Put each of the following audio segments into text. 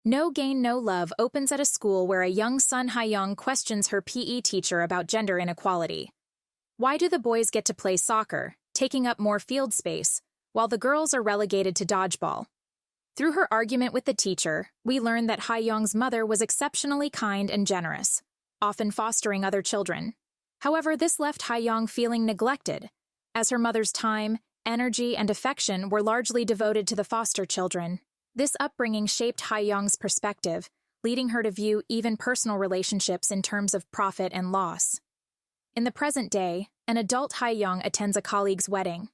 No Gain, No Love opens at a school where a young Sun Hae-young questions her PE teacher about gender inequality. Why do the boys get to play soccer, taking up more field space, while the girls are relegated to dodgeball? Through her argument with the teacher, we learn that Hae-young's mother was exceptionally kind and generous, often fostering other children. However, this left Hae-young feeling neglected, as her mother's time, energy, and affection were largely devoted to the foster children. This upbringing shaped Hae-young's perspective, leading her to view even personal relationships in terms of profit and loss. In the present day, an adult Hae-young attends a colleague's wedding.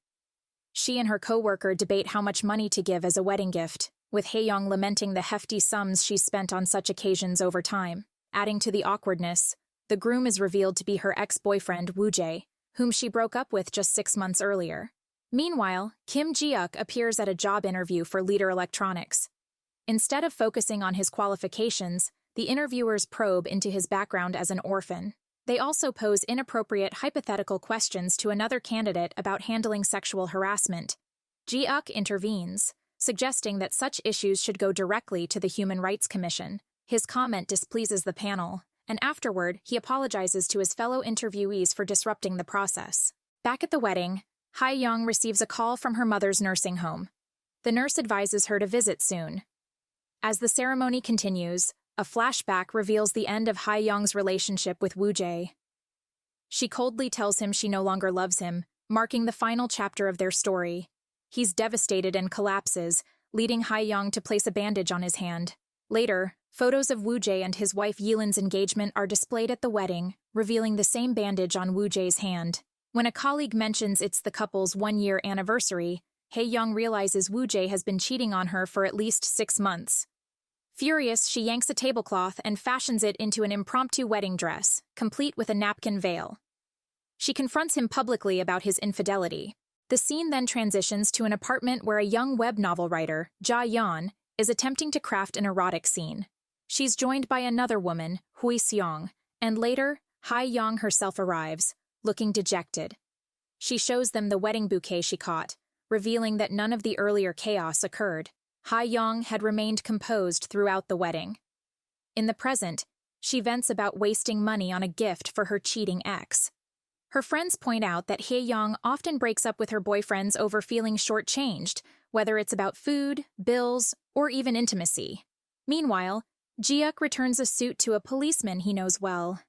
She and her co-worker debate how much money to give as a wedding gift, with Hae-young lamenting the hefty sums she spent on such occasions over time. Adding to the awkwardness, the groom is revealed to be her ex-boyfriend Woo-jae, whom she broke up with just 6 months earlier. Meanwhile, Kim Ji-hyuk appears at a job interview for Leader Electronics. Instead of focusing on his qualifications, the interviewers probe into his background as an orphan. They also pose inappropriate hypothetical questions to another candidate about handling sexual harassment. Ji-hyuk intervenes, suggesting that such issues should go directly to the Human Rights Commission. His comment displeases the panel, and afterward, he apologizes to his fellow interviewees for disrupting the process. Back at the wedding, Hae-young receives a call from her mother's nursing home. The nurse advises her to visit soon. As the ceremony continues, a flashback reveals the end of Hae-young's relationship with Woo-jae. She coldly tells him she no longer loves him, marking the final chapter of their story. He's devastated and collapses, leading Hae-young to place a bandage on his hand. Later, photos of Woo-jae and his wife Yilin's engagement are displayed at the wedding, revealing the same bandage on Woo-jae's hand. When a colleague mentions it's the couple's 1-year anniversary, Hae-young realizes Woo-jae has been cheating on her for at least 6 months. Furious, she yanks a tablecloth and fashions it into an impromptu wedding dress, complete with a napkin veil. She confronts him publicly about his infidelity. The scene then transitions to an apartment where a young web novel writer, Ja Yeon, is attempting to craft an erotic scene. She's joined by another woman, Hui Seong, and later, Hae-young herself arrives, looking dejected. She shows them the wedding bouquet she caught, revealing that none of the earlier chaos occurred. Hae-young had remained composed throughout the wedding. In the present, she vents about wasting money on a gift for her cheating ex. Her friends point out that Hae-young often breaks up with her boyfriends over feeling shortchanged, whether it's about food, bills, or even intimacy. Meanwhile, Ji-hyuk returns a suit to a policeman he knows well.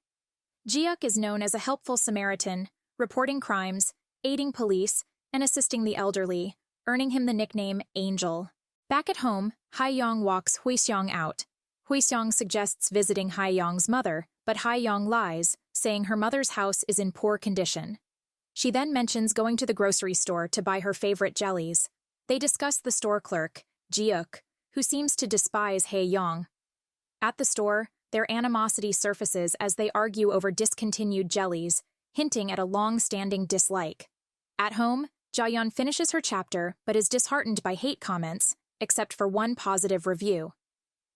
Ji-hyuk is known as a helpful Samaritan, reporting crimes, aiding police, and assisting the elderly, earning him the nickname Angel. Back at home, Hae-young walks Hui-seong out. Hui-seong suggests visiting Hae-young's mother, but Hae-young lies, saying her mother's house is in poor condition. She then mentions going to the grocery store to buy her favorite jellies. They discuss the store clerk, Ji-hyuk, who seems to despise Hae-young. At the store, their animosity surfaces as they argue over discontinued jellies, hinting at a long-standing dislike. At home, Ja-yeon finishes her chapter but is disheartened by hate comments, except for one positive review.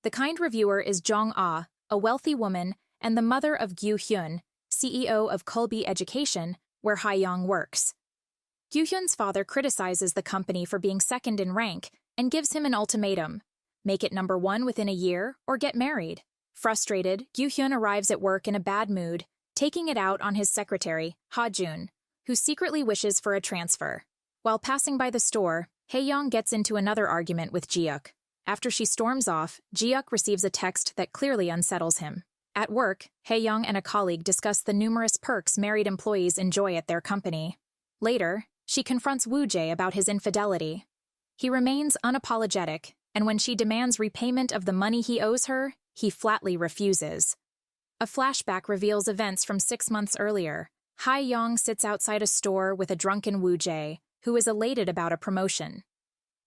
The kind reviewer is Jong-ah, a wealthy woman and the mother of Gyu-hyun, CEO of Kulbi Education, where Hae-young works. Gyu-hyun's father criticizes the company for being second in rank and gives him an ultimatum: make it number 1 within a year or get married. Frustrated, Gyu-hyun arrives at work in a bad mood, taking it out on his secretary, Ha-jun, who secretly wishes for a transfer. While passing by the store, Hae-young gets into another argument with Ji-hyuk. After she storms off, Ji-hyuk receives a text that clearly unsettles him. At work, Hae-young and a colleague discuss the numerous perks married employees enjoy at their company. Later, she confronts Woo-jae about his infidelity. He remains unapologetic, and when she demands repayment of the money he owes her, he flatly refuses. A flashback reveals events from 6 months earlier. Hae-young sits outside a store with a drunken Woo-jae, who is elated about a promotion.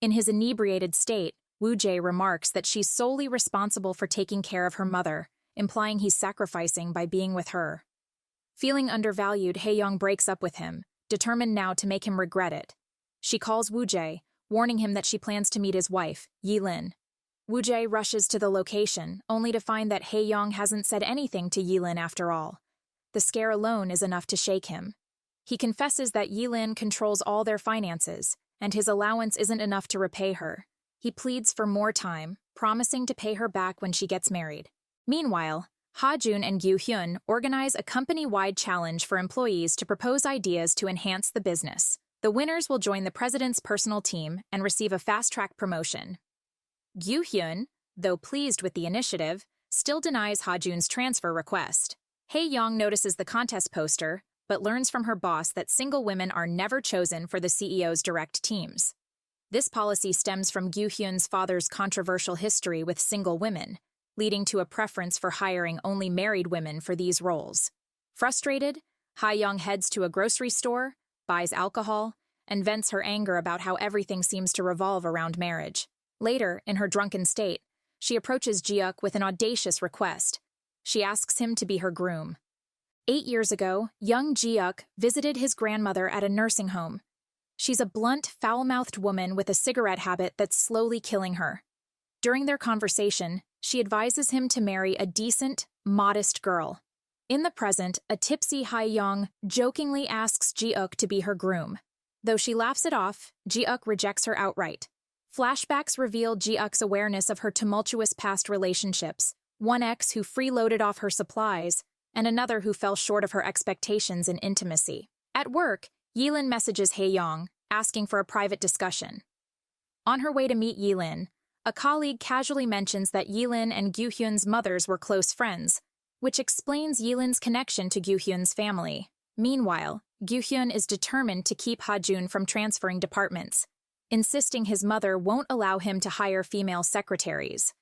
In his inebriated state, Woo-jae remarks that she's solely responsible for taking care of her mother, implying he's sacrificing by being with her. Feeling undervalued, Hae-young breaks up with him, determined now to make him regret it. She calls Woo-jae, warning him that she plans to meet his wife, Yilin. Woo-jae rushes to the location, only to find that Hae-young hasn't said anything to Yilin after all. The scare alone is enough to shake him. He confesses that Yilin controls all their finances, and his allowance isn't enough to repay her. He pleads for more time, promising to pay her back when she gets married. Meanwhile, Ha-jun and Gyu-hyun organize a company-wide challenge for employees to propose ideas to enhance the business. The winners will join the president's personal team and receive a fast-track promotion. Gyu-hyun, though pleased with the initiative, still denies Ha-jun's transfer request. Hae-young notices the contest poster, but learns from her boss that single women are never chosen for the CEO's direct teams. This policy stems from Gyu-hyun's father's controversial history with single women, leading to a preference for hiring only married women for these roles. Frustrated, Ha-young heads to a grocery store, buys alcohol, and vents her anger about how everything seems to revolve around marriage. Later, in her drunken state, she approaches Ji-uk with an audacious request. She asks him to be her groom. 8 years ago, young Ji-uk visited his grandmother at a nursing home. She's a blunt, foul-mouthed woman with a cigarette habit that's slowly killing her. During their conversation, she advises him to marry a decent, modest girl. In the present, a tipsy Ha-young jokingly asks Ji-uk to be her groom. Though she laughs it off, Ji-uk rejects her outright. Flashbacks reveal Ji-uk's awareness of her tumultuous past relationships, one ex who freeloaded off her supplies, and another who fell short of her expectations in intimacy. At work, Yilin messages Hae-young, asking for a private discussion. On her way to meet Yilin, a colleague casually mentions that Yilin and Gyu-hyun's mothers were close friends, which explains Yilin's connection to Gyu-hyun's family. Meanwhile, Gyu-hyun is determined to keep Ha-jun from transferring departments, insisting his mother won't allow him to hire female secretaries.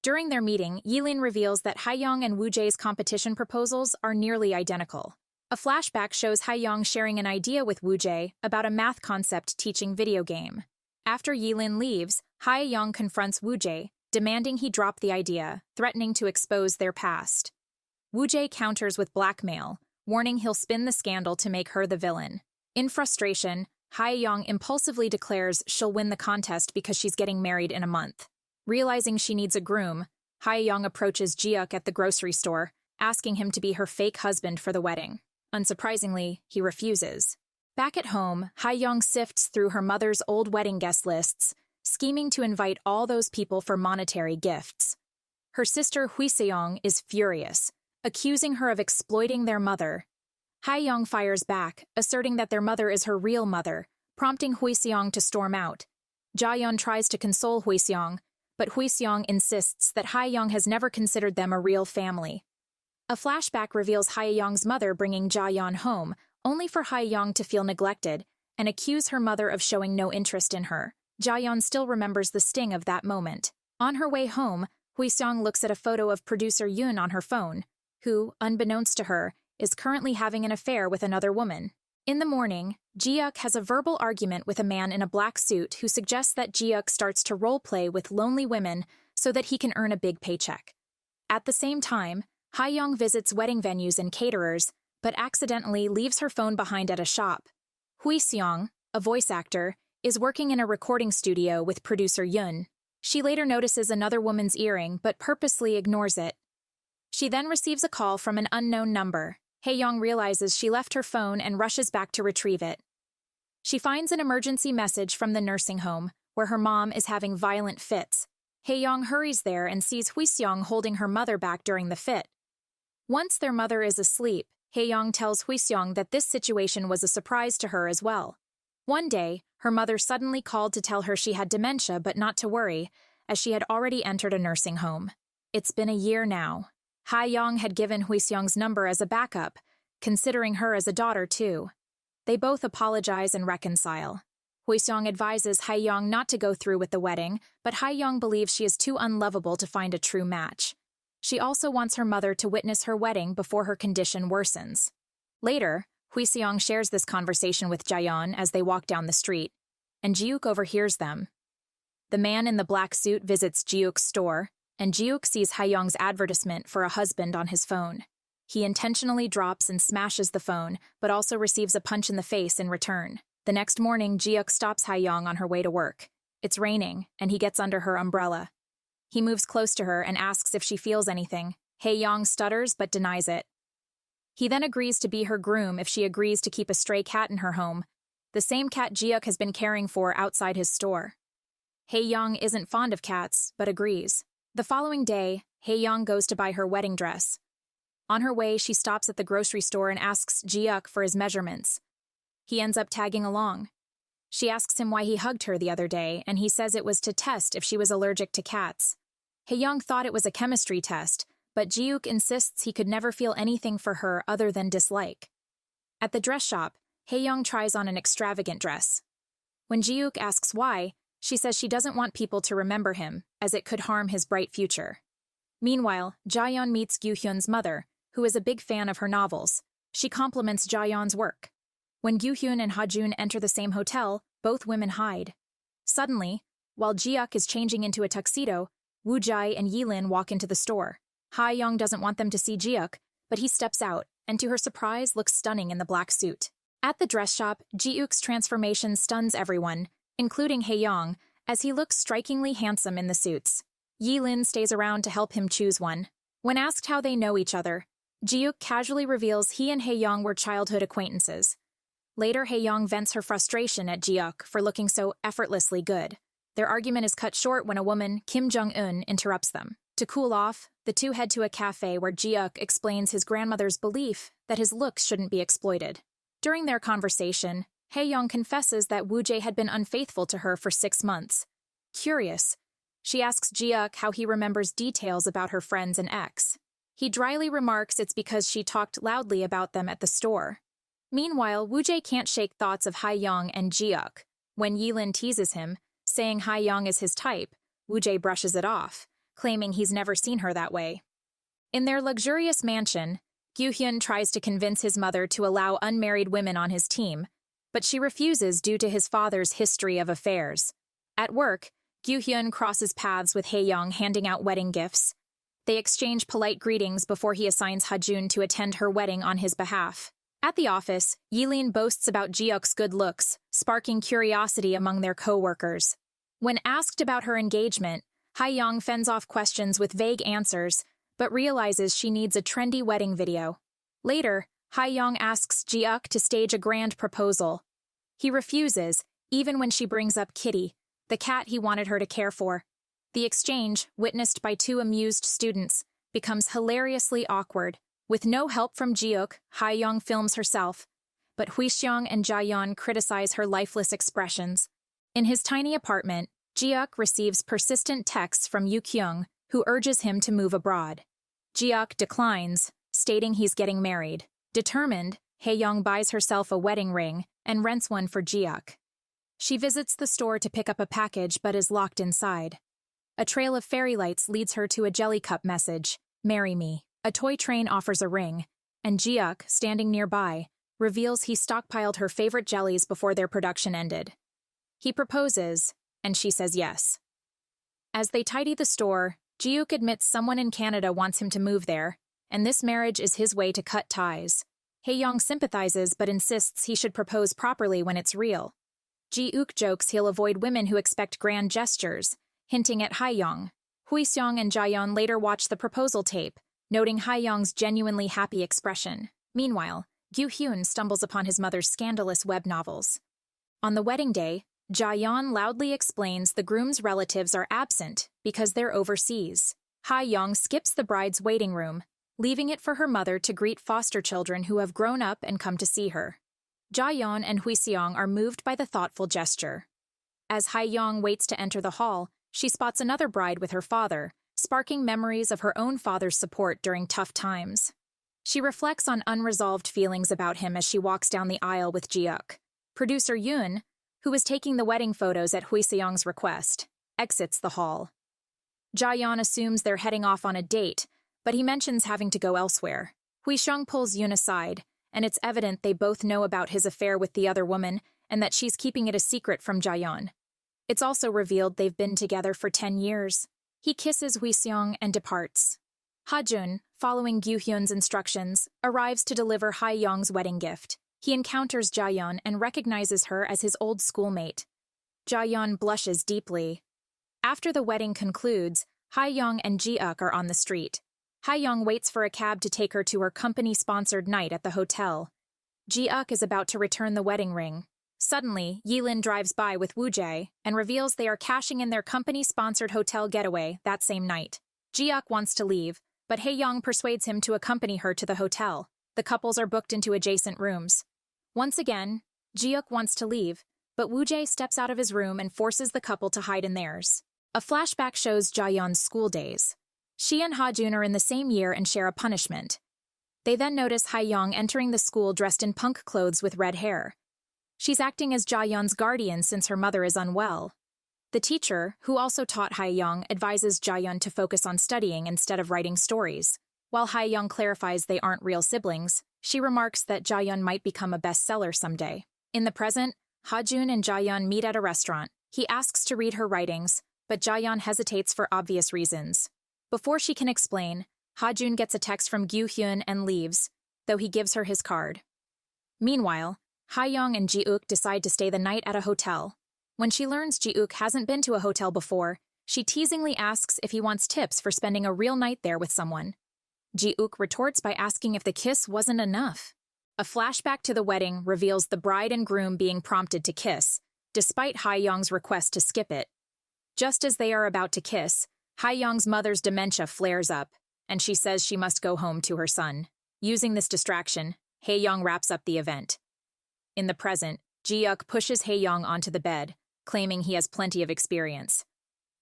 During their meeting, Yilin reveals that Ha-young and Woo-jae's competition proposals are nearly identical. A flashback shows Ha-young sharing an idea with Woo-jae about a math concept teaching video game. After Yilin leaves, Ha-young confronts Woo-jae, demanding he drop the idea, threatening to expose their past. Woo-jae counters with blackmail, warning he'll spin the scandal to make her the villain. In frustration, Ha-young impulsively declares she'll win the contest because she's getting married in a month. Realizing she needs a groom, Ha-young approaches Ji-uk at the grocery store, asking him to be her fake husband for the wedding. Unsurprisingly, he refuses. Back at home, Ha-young sifts through her mother's old wedding guest lists, scheming to invite all those people for monetary gifts. Her sister Hui-seong is furious, accusing her of exploiting their mother. Ha-young fires back, asserting that their mother is her real mother, prompting Hui-seong to storm out. Ja-yeon tries to console Hui-seong, but Hui-seong insists that Ha-young has never considered them a real family. A flashback reveals Ha-young's mother bringing Ja-yeon home, only for Ha-young to feel neglected and accuse her mother of showing no interest in her. Ja-yeon still remembers the sting of that moment. On her way home, Hui-seong looks at a photo of producer Yoon on her phone, who, unbeknownst to her, is currently having an affair with another woman. In the morning, Ji-uk has a verbal argument with a man in a black suit who suggests that Ji-uk starts to role-play with lonely women so that he can earn a big paycheck. At the same time, Ha-young visits wedding venues and caterers, but accidentally leaves her phone behind at a shop. Hui-seong, a voice actor, is working in a recording studio with producer Yoon. She later notices another woman's earring but purposely ignores it. She then receives a call from an unknown number. Hae-young realizes she left her phone and rushes back to retrieve it. She finds an emergency message from the nursing home, where her mom is having violent fits. Hae-young hurries there and sees Hui-seong holding her mother back during the fit. Once their mother is asleep, Hae-young tells Hui-seong that this situation was a surprise to her as well. One day, her mother suddenly called to tell her she had dementia but not to worry, as she had already entered a nursing home. It's been a year now. Ha-young had given Hui-seong's number as a backup, considering her as a daughter too. They both apologize and reconcile. Hui-seong advises Ha-young not to go through with the wedding, but Ha-young believes she is too unlovable to find a true match. She also wants her mother to witness her wedding before her condition worsens. Later, Hui-seong shares this conversation with Ja-yeon as they walk down the street, and Ji-uk overhears them. The man in the black suit visits Ji-uk's store, and Ji-uk sees Ha-young's advertisement for a husband on his phone. He intentionally drops and smashes the phone, but also receives a punch in the face in return. The next morning, Ji-uk stops Ha-young on her way to work. It's raining, and he gets under her umbrella. He moves close to her and asks if she feels anything. Hae-young stutters but denies it. He then agrees to be her groom if she agrees to keep a stray cat in her home, the same cat Ji-uk has been caring for outside his store. Hae-young isn't fond of cats, but agrees. The following day, Hae-young goes to buy her wedding dress. On her way, she stops at the grocery store and asks Ji-uk for his measurements. He ends up tagging along. She asks him why he hugged her the other day, and he says it was to test if she was allergic to cats. Hae-young thought it was a chemistry test, but Ji-uk insists he could never feel anything for her other than dislike. At the dress shop, Hae-young tries on an extravagant dress. When Ji-uk asks why, she says she doesn't want people to remember him, as it could harm his bright future. Meanwhile, Ja-yeon meets Gyu-hyun's mother, who is a big fan of her novels. She compliments Ja-yeon's work. When Gyu-hyun and Ha-jun enter the same hotel, both women hide. Suddenly, while Ji-uk is changing into a tuxedo, Woo-jae and Yi-lin walk into the store. Ha-young doesn't want them to see Ji-uk, but he steps out, and to her surprise looks stunning in the black suit. At the dress shop, Ji-uk's transformation stuns everyone, including Hae-young, as he looks strikingly handsome in the suits. Yi-lin stays around to help him choose one. When asked how they know each other, Ji-uk casually reveals he and Hae-young were childhood acquaintances. Later, Hae-young vents her frustration at Ji-uk for looking so effortlessly good. Their argument is cut short when a woman, Kim Jong-un, interrupts them. To cool off, the two head to a cafe where Ji-uk explains his grandmother's belief that his looks shouldn't be exploited. During their conversation, Hae-young confesses that Woo-jae had been unfaithful to her for 6 months. Curious, she asks Ji-uk how he remembers details about her friends and ex. He dryly remarks it's because she talked loudly about them at the store. Meanwhile, Woo-jae can't shake thoughts of Hae-young and Ji-uk. When Yi-lin teases him, saying Hae-young is his type, Woo-jae brushes it off, claiming he's never seen her that way. In their luxurious mansion, Gyu-hyun tries to convince his mother to allow unmarried women on his team, but she refuses due to his father's history of affairs. At work, Gyu-hyun crosses paths with Hae-young handing out wedding gifts. They exchange polite greetings before he assigns Ha-jun to attend her wedding on his behalf. At the office, Yi-lin boasts about Ji-uk's good looks, sparking curiosity among their co-workers. When asked about her engagement, Hae-young fends off questions with vague answers, but realizes she needs a trendy wedding video. Later, Hae-young asks Ji-uk to stage a grand proposal. He refuses, even when she brings up Kitty, the cat he wanted her to care for. The exchange, witnessed by 2 amused students, becomes hilariously awkward. With no help from Ji-uk, Hae-young films herself, but Hui-seong and Ja-yeon criticize her lifeless expressions. In his tiny apartment, Ji-uk receives persistent texts from Yu-kyung, who urges him to move abroad. Ji-uk declines, stating he's getting married. Determined, Hae-young buys herself a wedding ring and rents one for Ji-uk. She visits the store to pick up a package but is locked inside. A trail of fairy lights leads her to a jelly cup message, "Marry me." A toy train offers a ring, and Ji-uk, standing nearby, reveals he stockpiled her favorite jellies before their production ended. He proposes, and she says yes. As they tidy the store, Ji-uk admits someone in Canada wants him to move there, and this marriage is his way to cut ties. Hae-young sympathizes but insists he should propose properly when it's real. Ji-uk jokes he'll avoid women who expect grand gestures, hinting at Hae-young. Hui-seong and Ja-yeon later watch the proposal tape, noting Hae-young's genuinely happy expression. Meanwhile, Gyu-hyun stumbles upon his mother's scandalous web novels. On the wedding day, Ja-yeon loudly explains the groom's relatives are absent because they're overseas. Hae-young skips the bride's waiting room, leaving it for her mother to greet foster children who have grown up and come to see her. Ja-yeon and Hui-seong are moved by the thoughtful gesture. As Hae-young waits to enter the hall, she spots another bride with her father, sparking memories of her own father's support during tough times. She reflects on unresolved feelings about him as she walks down the aisle with Ji-uk. Producer Yoon, who was taking the wedding photos at Hui-seong's request, exits the hall. Ja-yeon assumes they're heading off on a date, but he mentions having to go elsewhere. Hui-seong pulls Yoon aside, and it's evident they both know about his affair with the other woman and that she's keeping it a secret from Ja-yeon. It's also revealed they've been together for 10 years. He kisses Hui-seong and departs. Ha-jun, following Gyu-hyun's instructions, arrives to deliver Hae-young's wedding gift. He encounters Ja-yeon and recognizes her as his old schoolmate. Ja-yeon blushes deeply. After the wedding concludes, Hae-young and Ji-uk are on the street. Hae-young waits for a cab to take her to her company-sponsored night at the hotel. Ji-uk is about to return the wedding ring. Suddenly, Yilin drives by with Woo-jae and reveals they are cashing in their company-sponsored hotel getaway that same night. Ji-uk wants to leave, but Hae-young persuades him to accompany her to the hotel. The couples are booked into adjacent rooms. Once again, Ji-uk wants to leave, but Woo-jae steps out of his room and forces the couple to hide in theirs. A flashback shows Ja-yeon's school days. She and Ha-jun are in the same year and share a punishment. They then notice Hae-young entering the school dressed in punk clothes with red hair. She's acting as Ja-yeon's guardian since her mother is unwell. The teacher, who also taught Hae-young, advises Ja-yeon to focus on studying instead of writing stories. While Hae-young clarifies they aren't real siblings, she remarks that Ja-yeon might become a bestseller someday. In the present, Ha-jun and Ja-yeon meet at a restaurant. He asks to read her writings, but Ja-yeon hesitates for obvious reasons. Before she can explain, Ha-jun gets a text from Gyu-hyun and leaves, though he gives her his card. Meanwhile, Hae-young and Ji-uk decide to stay the night at a hotel. When she learns Ji-uk hasn't been to a hotel before, she teasingly asks if he wants tips for spending a real night there with someone. Ji-uk retorts by asking if the kiss wasn't enough. A flashback to the wedding reveals the bride and groom being prompted to kiss, despite Hae-young's request to skip it. Just as they are about to kiss, Hae-young's mother's dementia flares up, and she says she must go home to her son. Using this distraction, Hae-young wraps up the event. In the present, Ji-uk pushes Hae-young onto the bed, claiming he has plenty of experience.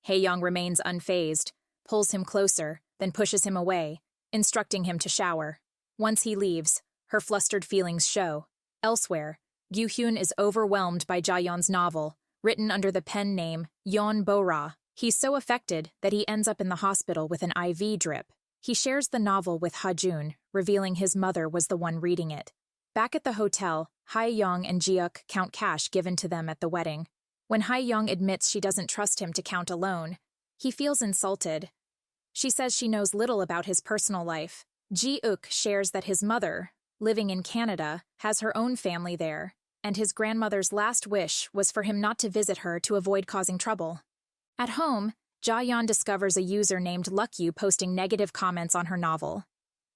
Hae-young remains unfazed, pulls him closer, then pushes him away, instructing him to shower. Once he leaves, her flustered feelings show. Elsewhere, Gyu-hyun is overwhelmed by Ja-yeon's novel, written under the pen name Yeon Bo-ra. He's so affected that he ends up in the hospital with an IV drip. He shares the novel with Ha-jun, revealing his mother was the one reading it. Back at the hotel, Hae-young and Ji-uk count cash given to them at the wedding. When Hae-young admits she doesn't trust him to count alone, he feels insulted. She says she knows little about his personal life. Ji-uk shares that his mother, living in Canada, has her own family there, and his grandmother's last wish was for him not to visit her to avoid causing trouble. At home, Ja-yeon discovers a user named Luckyu posting negative comments on her novel.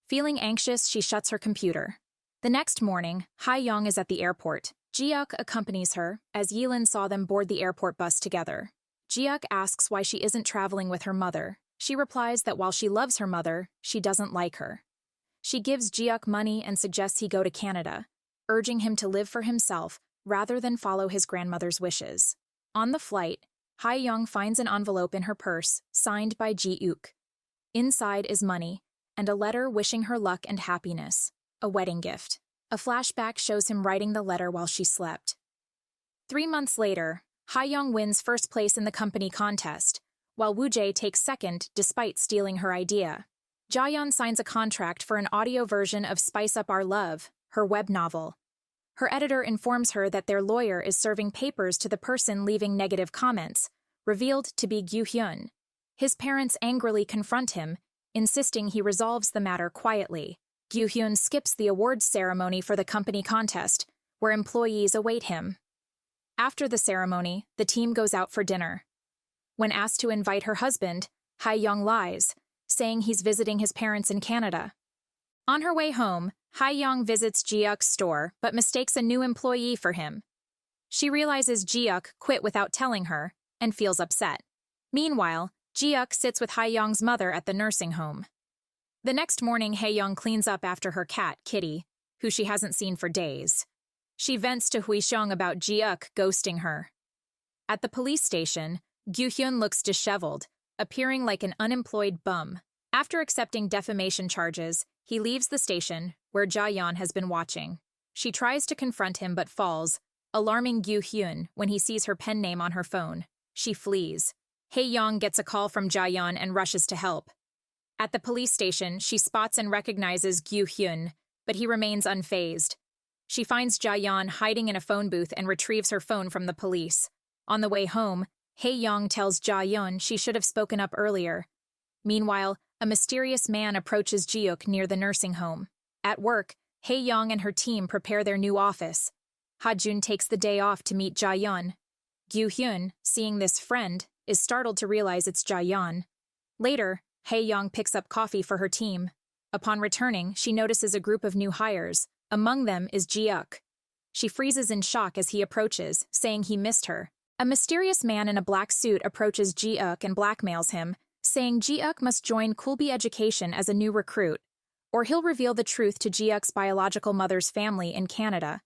Feeling anxious, she shuts her computer. The next morning, Hae-young is at the airport. Ji-uk accompanies her, as Yilin saw them board the airport bus together. Ji-uk asks why she isn't traveling with her mother. She replies that while she loves her mother, she doesn't like her. She gives Ji-uk money and suggests he go to Canada, urging him to live for himself rather than follow his grandmother's wishes. On the flight, Hae-young finds an envelope in her purse, signed by Ji-uk. Inside is money, and a letter wishing her luck and happiness. A wedding gift. A flashback shows him writing the letter while she slept. 3 months later, Hae-young wins first place in the company contest, while Woo-jae takes second despite stealing her idea. Ja-yeon signs a contract for an audio version of Spice Up Our Love, her web novel. Her editor informs her that their lawyer is serving papers to the person leaving negative comments, revealed to be Gyu-hyun. His parents angrily confront him, insisting he resolves the matter quietly. Gyu-hyun skips the awards ceremony for the company contest, where employees await him. After the ceremony, the team goes out for dinner. When asked to invite her husband, Hae-young lies, saying he's visiting his parents in Canada. On her way home, Hae-young visits Ji-uk's store but mistakes a new employee for him. She realizes Ji-uk quit without telling her and feels upset. Meanwhile, Ji-uk sits with Hae-young's mother at the nursing home. The next morning, Hae-young cleans up after her cat, Kitty, who she hasn't seen for days. She vents to Hui-seong about Ji-uk ghosting her. At the police station, Gyu-hyun looks disheveled, appearing like an unemployed bum. After accepting defamation charges, he leaves the station, where Ja-yeon has been watching. She tries to confront him but falls, alarming Gyu-hyun when he sees her pen name on her phone. She flees. Hae-young gets a call from Ja-yeon and rushes to help. At the police station, she spots and recognizes Gyu-hyun, but he remains unfazed. She finds Ja-yeon hiding in a phone booth and retrieves her phone from the police. On the way home, Hae-young tells Ja-yeon she should have spoken up earlier. Meanwhile, a mysterious man approaches Ji-uk near the nursing home. At work, Hae-young and her team prepare their new office. Ha-jun takes the day off to meet Ja-yeon. Gyu-hyun, seeing this friend, is startled to realize it's Ja-yeon. Later, Hae-young picks up coffee for her team. Upon returning, she notices a group of new hires. Among them is Ji-uk. She freezes in shock as he approaches, saying he missed her. A mysterious man in a black suit approaches Ji-uk and blackmails him, saying Ji-uk must join Kulbi Education as a new recruit, or he'll reveal the truth to Ji-uk's biological mother's family in Canada.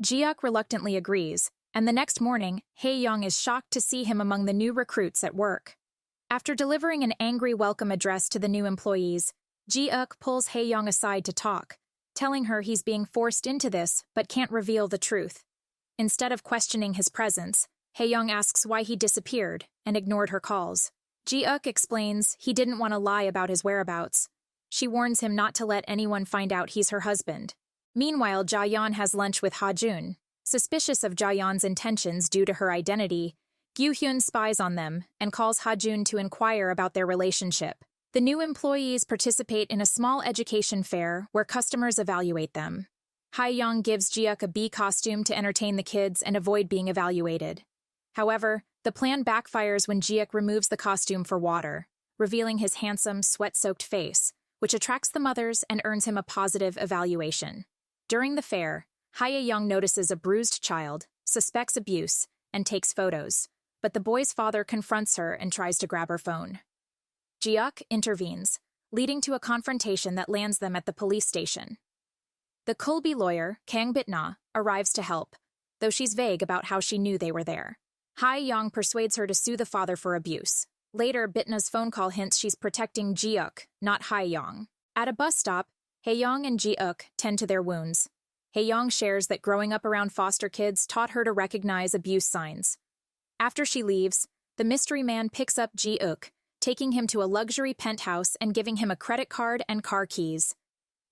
Ji-uk reluctantly agrees, and the next morning, Hae-young is shocked to see him among the new recruits at work. After delivering an angry welcome address to the new employees, Ji-uk pulls Hae-young aside to talk, telling her he's being forced into this but can't reveal the truth. Instead of questioning his presence, Hae-young asks why he disappeared and ignored her calls. Ji-uk explains he didn't want to lie about his whereabouts. She warns him not to let anyone find out he's her husband. Meanwhile, Ja-yeon has lunch with Ha-jun. Suspicious of Ja-yeon's intentions due to her identity, Gyu-hyun spies on them and calls Ha-jun to inquire about their relationship. The new employees participate in a small education fair where customers evaluate them. Hae-young gives Ji-uk a bee costume to entertain the kids and avoid being evaluated. However, the plan backfires when Ji-uk removes the costume for water, revealing his handsome, sweat-soaked face, which attracts the mothers and earns him a positive evaluation. During the fair, Hae-young notices a bruised child, suspects abuse, and takes photos, but the boy's father confronts her and tries to grab her phone. Ji-uk intervenes, leading to a confrontation that lands them at the police station. The Kulbi lawyer, Kang Bitna, arrives to help, though she's vague about how she knew they were there. Hae-young persuades her to sue the father for abuse. Later, Bitna's phone call hints she's protecting Ji-uk, not Hae-young. At a bus stop, Hae-young and Ji-uk tend to their wounds. Hae-young shares that growing up around foster kids taught her to recognize abuse signs. After she leaves, the mystery man picks up Ji-uk, taking him to a luxury penthouse and giving him a credit card and car keys.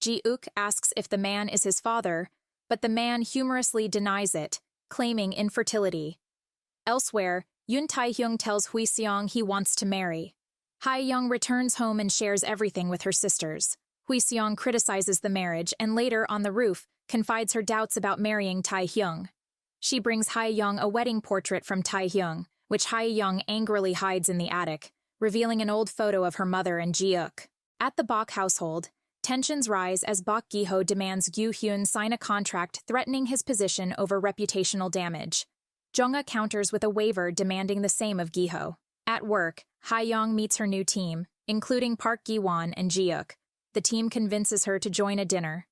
Ji-uk asks if the man is his father, but the man humorously denies it, claiming infertility. Elsewhere, Yoon Tae-hyung tells Hui-seong he wants to marry. Hae-young returns home and shares everything with her sisters. Hui-seong criticizes the marriage and later, on the roof, confides her doubts about marrying Tae-hyung. She brings Hae-young a wedding portrait from Tae-hyung, which Hae-young angrily hides in the attic, revealing an old photo of her mother and Ji-uk. At the Bok household, tensions rise as Bok Gi-ho demands Gyu-hyun sign a contract threatening his position over reputational damage. Jung-ah counters with a waiver demanding the same of Gi-ho. At work, Hae-young meets her new team, including Park Gi-won and Ji-uk. The team convinces her to join a dinner.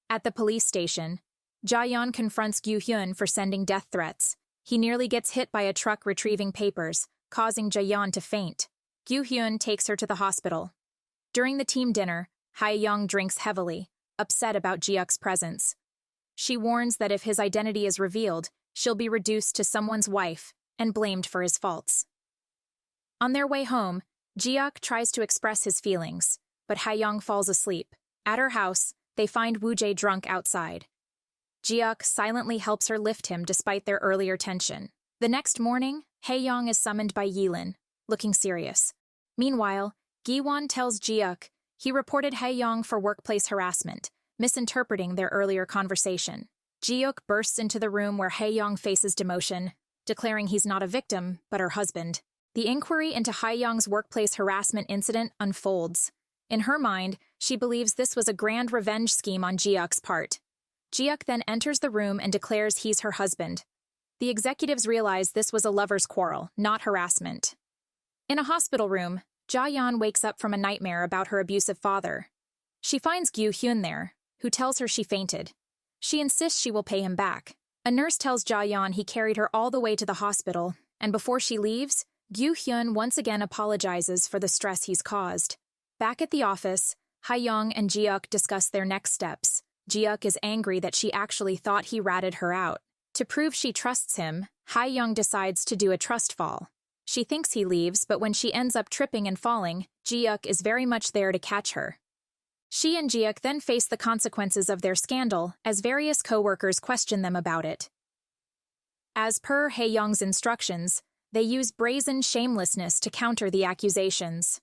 At the police station, Ja-yeon confronts Gyu-hyun for sending death threats. He nearly gets hit by a truck retrieving papers, causing Ja-yeon to faint. Gyu-hyun takes her to the hospital. During the team dinner, Hae-young drinks heavily, upset about Ji-uk's presence. She warns that if his identity is revealed, she'll be reduced to someone's wife and blamed for his faults. On their way home, Ji-uk tries to express his feelings, but Hae-young falls asleep. At her house, they find Woo-jae drunk outside. Ji-uk silently helps her lift him despite their earlier tension. The next morning, Hae-young is summoned by Yi-lin, looking serious. Meanwhile, Gi-won tells Ji-uk he reported Hae-young for workplace harassment, misinterpreting their earlier conversation. Ji-uk bursts into the room where Hae-young faces demotion, declaring he's not a victim, but her husband. The inquiry into Hae-young's workplace harassment incident unfolds. In her mind, she believes this was a grand revenge scheme on Ji-uk's part. Ji-uk then enters the room and declares he's her husband. The executives realize this was a lover's quarrel, not harassment. In a hospital room, Ja-yeon wakes up from a nightmare about her abusive father. She finds Gyu-hyun there, who tells her she fainted. She insists she will pay him back. A nurse tells Ja-yeon he carried her all the way to the hospital, and before she leaves, Gyu-hyun once again apologizes for the stress he's caused. Back at the office, Hae-young and Ji-uk discuss their next steps. Ji-uk is angry that she actually thought he ratted her out. To prove she trusts him, Hae-young decides to do a trust fall. She thinks he leaves, but when she ends up tripping and falling, Ji-uk is very much there to catch her. She and Ji-uk then face the consequences of their scandal as various co-workers question them about it. As per Hae-young's instructions, they use brazen shamelessness to counter the accusations.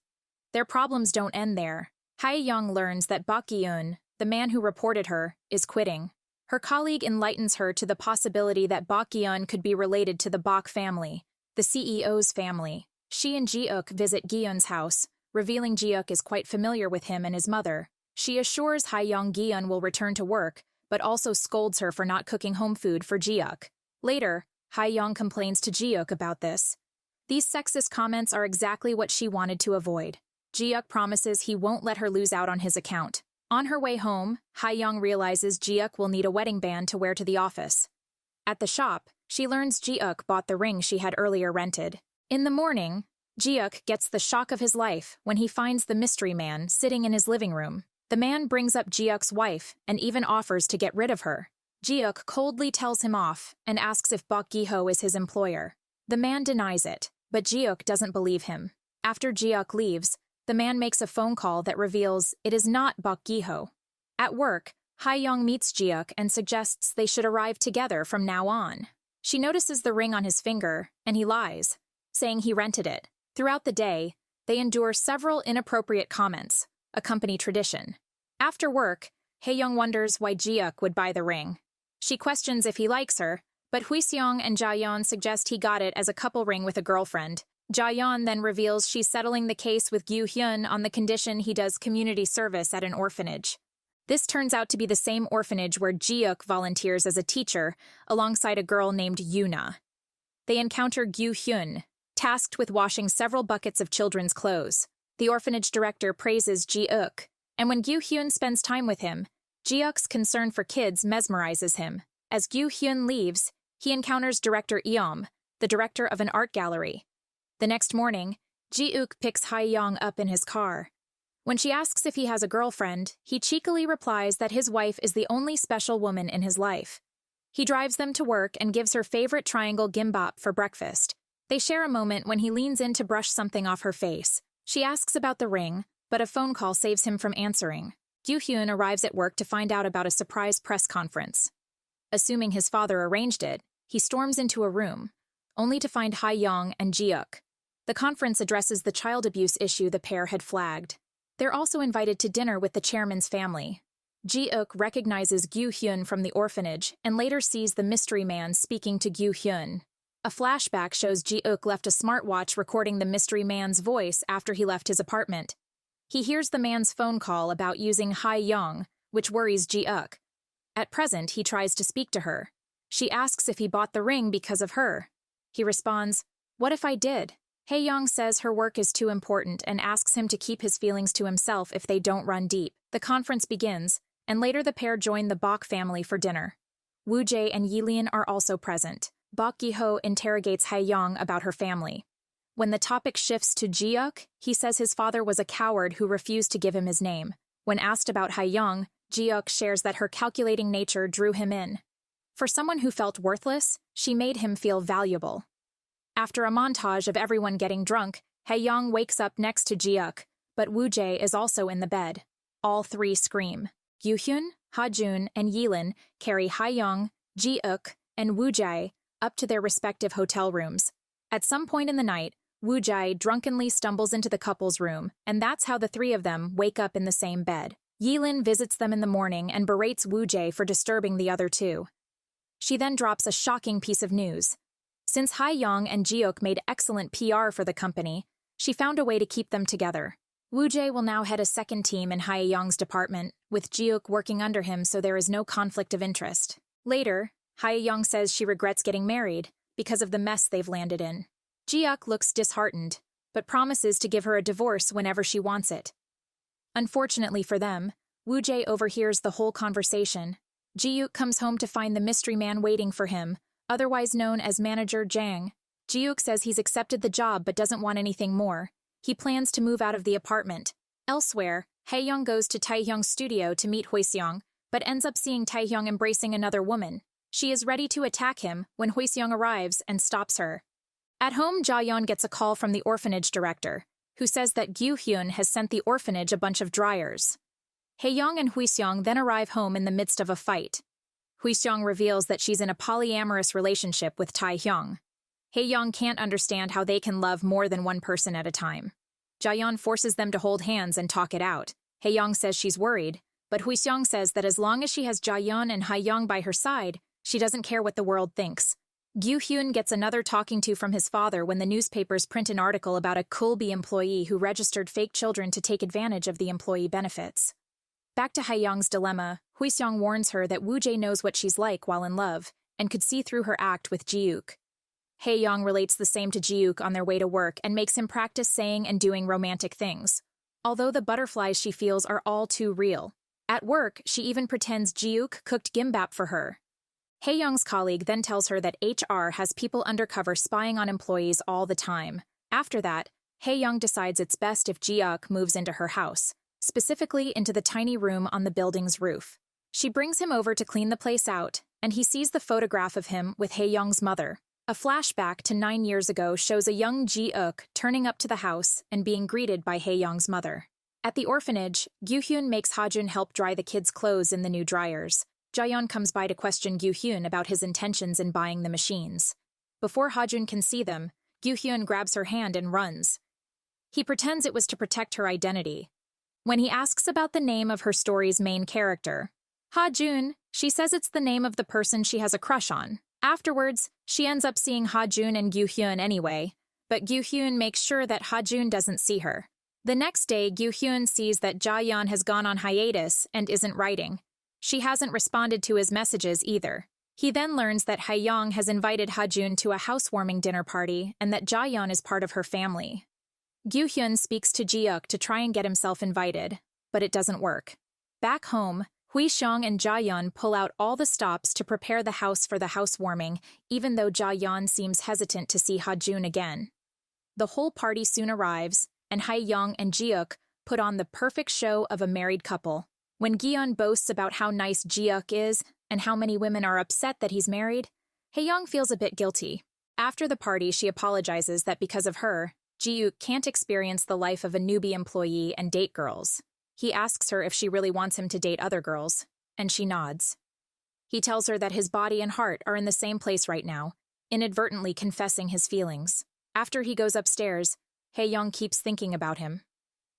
Their problems don't end there. Hae-young learns that Bok Gi-eun, the man who reported her, is quitting. Her colleague enlightens her to the possibility that Bok Gi-eun could be related to the Bok family, the CEO's family. She and Ji-uk visit Gi-eun's house, revealing Ji-uk is quite familiar with him and his mother. She assures Hae-young Gi-eun will return to work, but also scolds her for not cooking home food for Jiuk. Later, Hae-young complains to Jiuk about this. These sexist comments are exactly what she wanted to avoid. Jiuk promises he won't let her lose out on his account. On her way home, Hae-young realizes Jiuk will need a wedding band to wear to the office. At the shop, she learns Jiuk bought the ring she had earlier rented. In the morning, Jiuk gets the shock of his life when he finds the mystery man sitting in his living room. The man brings up Jiuk's wife and even offers to get rid of her. Jiuk coldly tells him off and asks if Bok Gi-ho is his employer. The man denies it, but Jiuk doesn't believe him. After Jiuk leaves, the man makes a phone call that reveals it is not Bok Gi-ho. At work, Hae-young meets Jiuk and suggests they should arrive together from now on. She notices the ring on his finger, and he lies, saying he rented it. Throughout the day, they endure several inappropriate comments, a company tradition. After work, Hae-young wonders why Jiuk would buy the ring. She questions if he likes her, but Hui-seong and Ja-yeon suggest he got it as a couple ring with a girlfriend. Ja-yeon then reveals she's settling the case with Gyu-hyun on the condition he does community service at an orphanage. This turns out to be the same orphanage where Jiuk volunteers as a teacher alongside a girl named Yuna. They encounter Gyu-hyun, tasked with washing several buckets of children's clothes. The orphanage director praises Jiuk, and when Gyu-hyun spends time with him, Jiuk's concern for kids mesmerizes him. As Gyu-hyun leaves, he encounters director Eom, the director of an art gallery. The next morning, Jiuk picks Hae-young up in his car. When she asks if he has a girlfriend, he cheekily replies that his wife is the only special woman in his life. He drives them to work and gives her favorite triangle gimbap for breakfast. They share a moment when he leans in to brush something off her face. She asks about the ring, but a phone call saves him from answering. Gyu-hyun arrives at work to find out about a surprise press conference. Assuming his father arranged it, he storms into a room, only to find Hae-young and Jiuk. The conference addresses the child abuse issue the pair had flagged. They're also invited to dinner with the chairman's family. Jiuk recognizes Gyu-hyun from the orphanage and later sees the mystery man speaking to Gyu-hyun. A flashback shows Jiuk left a smartwatch recording the mystery man's voice after he left his apartment. He hears the man's phone call about using Hae-young, which worries Jiuk. At present, he tries to speak to her. She asks if he bought the ring because of her. He responds, "What if I did?" Hae-young says her work is too important and asks him to keep his feelings to himself if they don't run deep. The conference begins, and later the pair join the Bok family for dinner. Woo-jae and Yilin are also present. Bok Gi-ho interrogates Hae-young about her family. When the topic shifts to Jiuk, he says his father was a coward who refused to give him his name. When asked about Hae-young, Jiuk shares that her calculating nature drew him in. For someone who felt worthless, she made him feel valuable. After a montage of everyone getting drunk, Hae-young wakes up next to Jiuk, but Woo-jae is also in the bed. All three scream. Gyu-hyun, Ha-jun, and Yilin carry Hae-young, Jiuk, and Woo-jae up to their respective hotel rooms. At some point in the night, Woo-jae drunkenly stumbles into the couple's room, and that's how the three of them wake up in the same bed. Yilin visits them in the morning and berates Woo-jae for disturbing the other two. She then drops a shocking piece of news. Since Hae-young and Jiuk made excellent PR for the company, she found a way to keep them together. Woo-jae will now head a second team in Hae-young's department, with Jiuk working under him so there is no conflict of interest. Later, Hae-young says she regrets getting married because of the mess they've landed in. Jiuk looks disheartened, but promises to give her a divorce whenever she wants it. Unfortunately for them, Woo-jae overhears the whole conversation. Jiuk comes home to find the mystery man waiting for him, otherwise known as Manager Jang. Jiuk says he's accepted the job but doesn't want anything more. He plans to move out of the apartment. Elsewhere, Hae-young goes to Taehyung's studio to meet Hui-seong, but ends up seeing Taehyung embracing another woman. She is ready to attack him when Hui-seong arrives and stops her. At home, Ja-yeon gets a call from the orphanage director, who says that Gyu-hyun has sent the orphanage a bunch of dryers. Hae-young and Hui-seong then arrive home in the midst of a fight. Hui-seong reveals that she's in a polyamorous relationship with Taehyung. Hae-young can't understand how they can love more than one person at a time. Ja-yeon forces them to hold hands and talk it out. Hae-young says she's worried, but Hui-seong says that as long as she has Ja-yeon and Hae-young by her side, she doesn't care what the world thinks. Gyu-hyun gets another talking to from his father when the newspapers print an article about a Kulbi employee who registered fake children to take advantage of the employee benefits. Back to Hae-young's dilemma, Hui-seong warns her that Woo-jae knows what she's like while in love and could see through her act with Ji-yook. Hae-young relates the same to Ji-yook on their way to work and makes him practice saying and doing romantic things, although the butterflies she feels are all too real. At work, she even pretends Ji-yook cooked gimbap for her. Hae-young's colleague then tells her that HR has people undercover spying on employees all the time. After that, Hae-young decides it's best if Ji-yook moves into her house, specifically into the tiny room on the building's roof. She brings him over to clean the place out, and he sees the photograph of him with Hae-young's mother. A flashback to 9 years ago shows a young Ji-yook turning up to the house and being greeted by Hae-young's mother. At the orphanage, Gyu-hyun makes Ha-jun help dry the kids' clothes in the new dryers. Jaeyeon comes by to question Gyu-hyun about his intentions in buying the machines. Before Ha-jun can see them, Gyu-hyun grabs her hand and runs. He pretends it was to protect her identity. When he asks about the name of her story's main character, Ha-jun, she says it's the name of the person she has a crush on. Afterwards, she ends up seeing Ha-jun and Gyu-hyun anyway, but Gyu-hyun makes sure that Ha-jun doesn't see her. The next day, Gyu-hyun sees that Jaeyeon has gone on hiatus and isn't writing. She hasn't responded to his messages either. He then learns that Hae-young has invited Ha-jun to a housewarming dinner party and that Jaeyeon is part of her family. Gyu-hyun speaks to Ji-yook to try and get himself invited, but it doesn't work. Back home, Hui-seong and Jaeyeon pull out all the stops to prepare the house for the housewarming, even though Jaeyeon seems hesitant to see Ha-jun again. The whole party soon arrives, and Hae-young and Ji-yook put on the perfect show of a married couple. When Gi-yeon boasts about how nice Ji-yook is and how many women are upset that he's married, Hae-young feels a bit guilty. After the party, she apologizes that because of her, Ji-yook can't experience the life of a newbie employee and date girls. He asks her if she really wants him to date other girls, and she nods. He tells her that his body and heart are in the same place right now, inadvertently confessing his feelings. After he goes upstairs, Hae-young keeps thinking about him.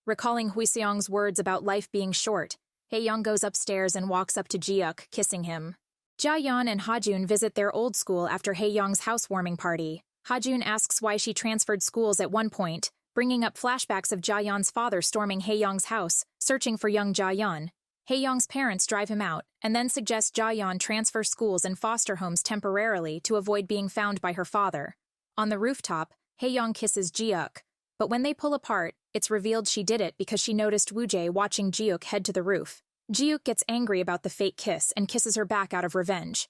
Recalling Hui-seong's words about life being short, Hae-young goes upstairs and walks up to Ji-yook, kissing him. Jaeyeon and Ha-jun visit their old school after Hae-young's housewarming party. Ha-jun asks why she transferred schools at one point, bringing up flashbacks of Jaeyeon's father storming Hae-young's house, searching for young Jaeyeon. Hae-young's parents drive him out, and then suggest Jaeyeon transfer schools and foster homes temporarily to avoid being found by her father. On the rooftop, Hae-young kisses Ji-yook, but when they pull apart, it's revealed she did it because she noticed Woo-jae watching Ji-yook head to the roof. Ji-yook gets angry about the fake kiss and kisses her back out of revenge.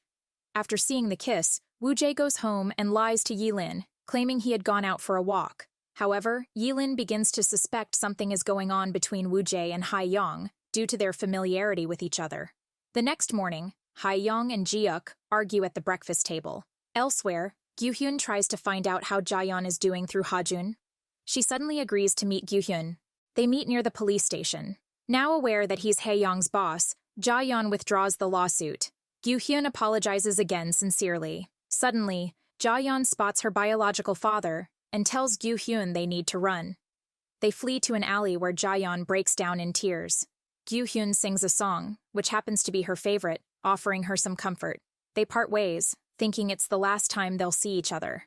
After seeing the kiss, Woo-jae goes home and lies to Yi-lin, claiming he had gone out for a walk. However, Yi-lin begins to suspect something is going on between Woo-jae and Hae-young due to their familiarity with each other. The next morning, Hae-young and Ji-yook argue at the breakfast table. Elsewhere, Gyu-hyun tries to find out how Jaeyeon is doing through Ha-jun. She suddenly agrees to meet Gyu-hyun. They meet near the police station. Now aware that he's Hae-young's boss, Jaeyeon withdraws the lawsuit. Gyu-hyun apologizes again sincerely. Suddenly, Jaeyeon spots her biological father and tells Gyu-hyun they need to run. They flee to an alley where Jaeyeon breaks down in tears. Gyu-hyun sings a song, which happens to be her favorite, offering her some comfort. They part ways, thinking it's the last time they'll see each other.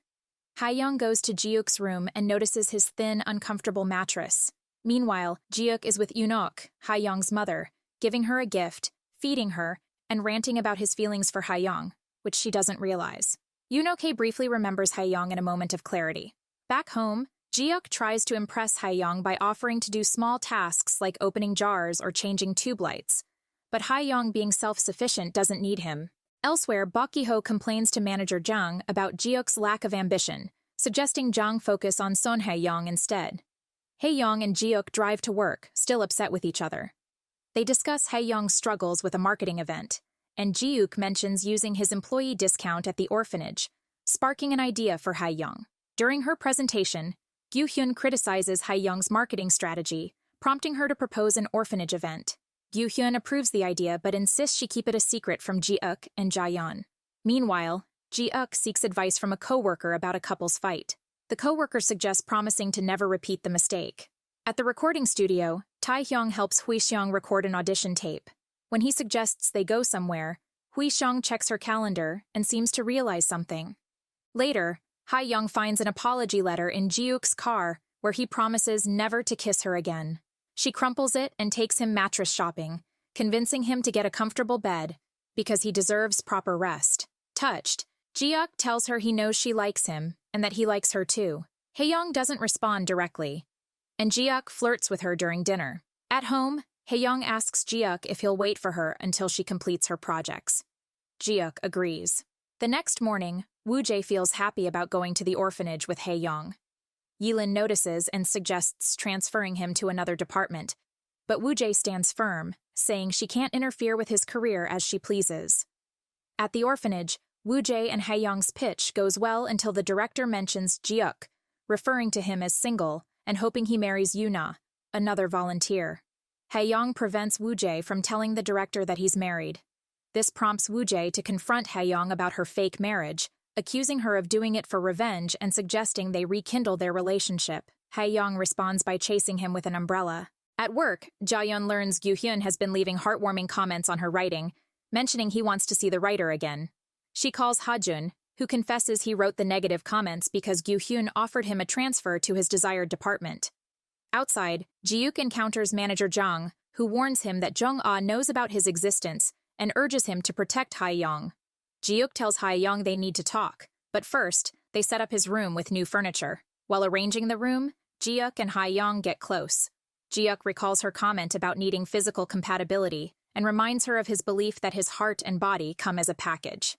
Hae-young goes to Ji-yook's room and notices his thin, uncomfortable mattress. Meanwhile, Ji-yook is with Eun-ok, Hae-young's mother, giving her a gift, feeding her, and ranting about his feelings for Hae-young, which she doesn't realize. Eun-ok briefly remembers Hae-young in a moment of clarity. Back home, Ji-yook tries to impress Hae-young by offering to do small tasks like opening jars or changing tube lights. But Hae-young, being self-sufficient, doesn't need him. Elsewhere, Bok Gi-ho complains to manager Jang about Ji-yook's lack of ambition, suggesting Jang focus on Son Hae-young instead. Hae-young and Ji-yook drive to work, still upset with each other. They discuss Hae-young's struggles with a marketing event, and Ji-yook mentions using his employee discount at the orphanage, sparking an idea for Hae-young. During her presentation, Gyu-hyun criticizes Hae-young's marketing strategy, prompting her to propose an orphanage event. Gyu-hyun approves the idea but insists she keep it a secret from Ji-yook and Jaeyeon. Meanwhile, Ji-yook seeks advice from a coworker about a couple's fight. The coworker suggests promising to never repeat the mistake. At the recording studio, Tae-hyung helps Hui-seong record an audition tape. When he suggests they go somewhere, Hui-seong checks her calendar and seems to realize something. Later, Hae-young finds an apology letter in Ji-yook's car where he promises never to kiss her again. She crumples it and takes him mattress shopping, convincing him to get a comfortable bed because he deserves proper rest. Touched, Ji-hyuk tells her he knows she likes him and that he likes her too. Hae-young doesn't respond directly, and Ji-hyuk flirts with her during dinner. At home, Hae-young asks Ji-hyuk if he'll wait for her until she completes her projects. Ji-hyuk agrees. The next morning, Woo-jae feels happy about going to the orphanage with Hae-young. Yilin notices and suggests transferring him to another department, but Woo-jae stands firm, saying she can't interfere with his career as she pleases. At the orphanage, Woo-jae and Hae-young's pitch goes well until the director mentions Ji-hyuk, referring to him as single and hoping he marries Yuna, another volunteer. Hae-young prevents Woo-jae from telling the director that he's married. This prompts Woo-jae to confront Hae-young about her fake marriage, accusing her of doing it for revenge and suggesting they rekindle their relationship. Hae-young responds by chasing him with an umbrella. At work, Ja-yeon learns Gyu-hyun has been leaving heartwarming comments on her writing, mentioning he wants to see the writer again. She calls Ha-jun, who confesses he wrote the negative comments because Gyu-hyun offered him a transfer to his desired department. Outside, Ji-hyuk encounters manager Jang, who warns him that Jung-ah knows about his existence and urges him to protect Hae-young. Ji-hyuk tells Hae-young they need to talk, but first, they set up his room with new furniture. While arranging the room, Ji-hyuk and Hae-young get close. Ji-hyuk recalls her comment about needing physical compatibility and reminds her of his belief that his heart and body come as a package.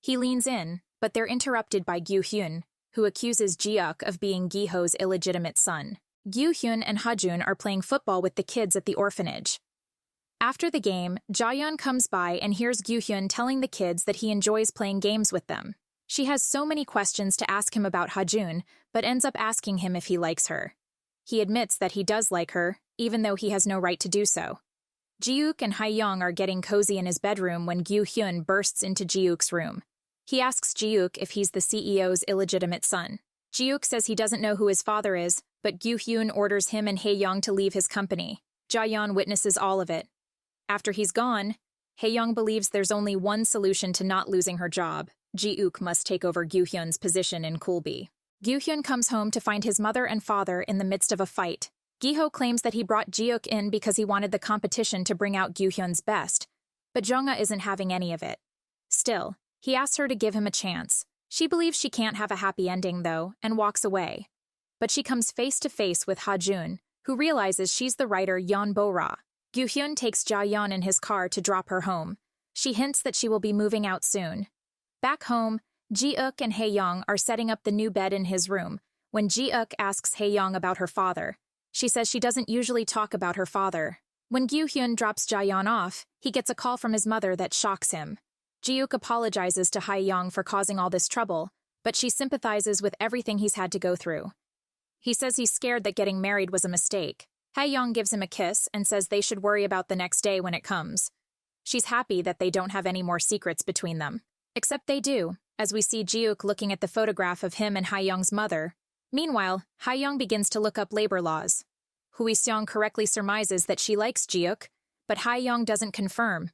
He leans in, but they're interrupted by Gyu-hyun, who accuses Ji-hyuk of being Gi-ho's illegitimate son. Gyu-hyun and Ha-jun are playing football with the kids at the orphanage. After the game, Ja-yeon comes by and hears Gyu-hyun telling the kids that he enjoys playing games with them. She has so many questions to ask him about Ha-jun, but ends up asking him if he likes her. He admits that he does like her, even though he has no right to do so. Ji-hyuk and Hae-young are getting cozy in his bedroom when Gyu-hyun bursts into Ji-hyuk's room. He asks Ji-hyuk if he's the CEO's illegitimate son. Ji-hyuk says he doesn't know who his father is, but Gyu-hyun orders him and Hae-young to leave his company. Ja-yeon witnesses all of it. After he's gone, Hae-young believes there's only one solution to not losing her job. Ji-hyuk must take over Gyu-hyun's position in Kulbi. Gyu-hyun comes home to find his mother and father in the midst of a fight. Gi-ho claims that he brought Ji-hyuk in because he wanted the competition to bring out Gyu-hyun's best, but Jung-ah isn't having any of it. Still, he asks her to give him a chance. She believes she can't have a happy ending, though, and walks away. But she comes face to face with Ha-jun, who realizes she's the writer Yeon Bo-ra. Gyu-hyun takes Ja-yeon in his car to drop her home. She hints that she will be moving out soon. Back home, Ji-hyuk and Hae-young are setting up the new bed in his room when Ji-hyuk asks Hae-young about her father. She says she doesn't usually talk about her father. When Gyu-hyun drops Ja-yeon off, he gets a call from his mother that shocks him. Ji-hyuk apologizes to Hae-young for causing all this trouble, but she sympathizes with everything he's had to go through. He says he's scared that getting married was a mistake. Hae-young gives him a kiss and says they should worry about the next day when it comes. She's happy that they don't have any more secrets between them. Except they do, as we see Ji-hyuk looking at the photograph of him and Hae-young's mother. Meanwhile, Hae-young begins to look up labor laws. Hui-seong correctly surmises that she likes Ji-hyuk, but Hae-young doesn't confirm.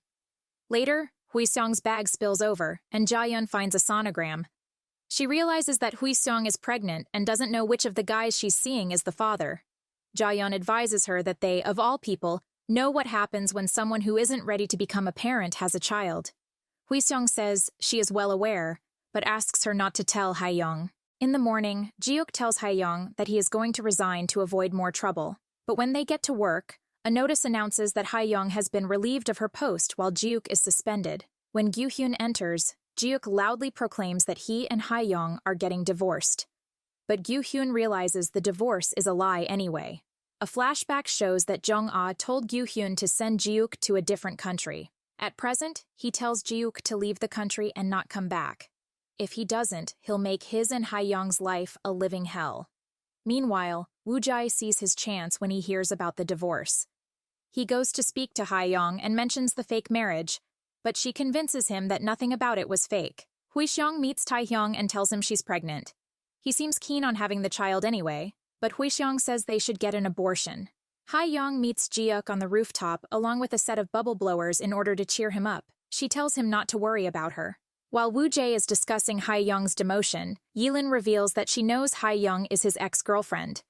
Later, Hui-seong's bag spills over, and Ja-yeon finds a sonogram. She realizes that Hui-seong is pregnant and doesn't know which of the guys she's seeing is the father. Ja-yeon advises her that they, of all people, know what happens when someone who isn't ready to become a parent has a child. Hui-seong says she is well aware, but asks her not to tell Hae-young. In the morning, Ji-hyuk tells Hae-young that he is going to resign to avoid more trouble. But when they get to work, a notice announces that Hae-young has been relieved of her post while Ji-hyuk is suspended. When Gyu-hyun enters, Ji-hyuk loudly proclaims that he and Hae-young are getting divorced. But Gyu-hyun realizes the divorce is a lie anyway. A flashback shows that Jung-ah told Gyu-hyun to send Ji-hyuk to a different country. At present, he tells Ji-hyuk to leave the country and not come back. If he doesn't, he'll make his and Hae-young's life a living hell. Meanwhile, Woo-jae sees his chance when he hears about the divorce. He goes to speak to Hae-young and mentions the fake marriage, but she convinces him that nothing about it was fake. Hui-seong meets Tae-hyung and tells him she's pregnant. He seems keen on having the child anyway, but Hui-seong says they should get an abortion. Hae-young meets Ji-hyuk on the rooftop along with a set of bubble blowers in order to cheer him up. She tells him not to worry about her. While Woo-jae is discussing Hae-young's demotion, Yilin reveals that she knows Hae-young is his ex-girlfriend.